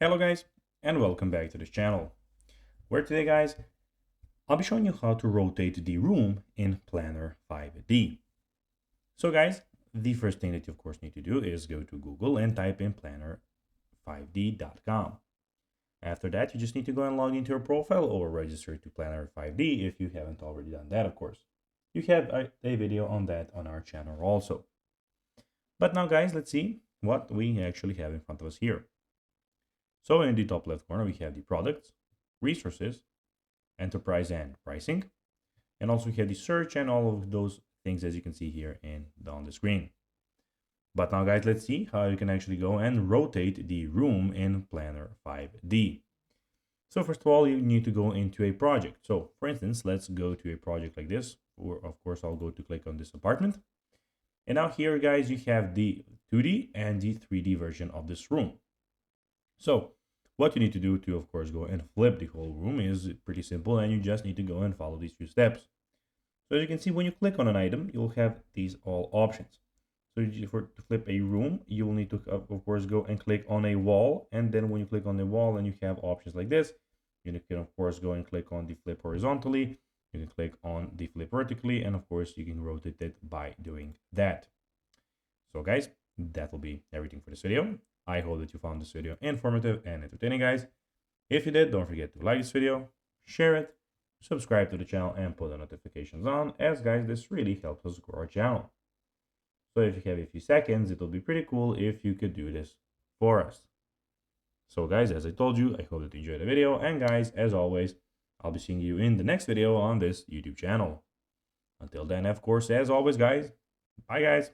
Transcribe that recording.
Hello guys, and welcome back to this channel, where today guys, I'll be showing you how to rotate the room in Planner 5D. So guys, the first thing that you of course need to do is go to Google and type in planner5d.com. After that, you just need to go and log into your profile or register to Planner 5D if you haven't already done that, of course. You have a video on that on our channel also. But now guys, let's see what we actually have in front of us here. So in the top left corner, we have the products, resources, enterprise and pricing. And also we have the search and all of those things as you can see here on the screen. But now guys, let's see how you can actually go and rotate the room in Planner 5D. So first of all, you need to go into a project. So for instance, let's go to a project like this, or of course I'll go to click on this apartment. And now here guys, you have the 2D and the 3D version of this room. So what you need to do to, of course, go and flip the whole room is pretty simple, and you just need to go and follow these few steps. So as you can see, when you click on an item, you'll have these all options. So to flip a room, you will need to, of course, go and click on a wall. And then when you click on the wall and you have options like this, you can, of course, go and click on the flip horizontally. You can click on the flip vertically, and of course, you can rotate it by doing that. So guys, that will be everything for this video. I hope that you found this video informative and entertaining, guys. If you did, don't forget to like this video, share it, subscribe to the channel, and put the notifications on, as guys, this really helps us grow our channel. So if you have a few seconds, it'll be pretty cool if you could do this for us. So guys, as I told you, I hope that you enjoyed the video, and guys, as always, I'll be seeing you in the next video on this YouTube channel. Until then, of course, as always, guys, bye guys.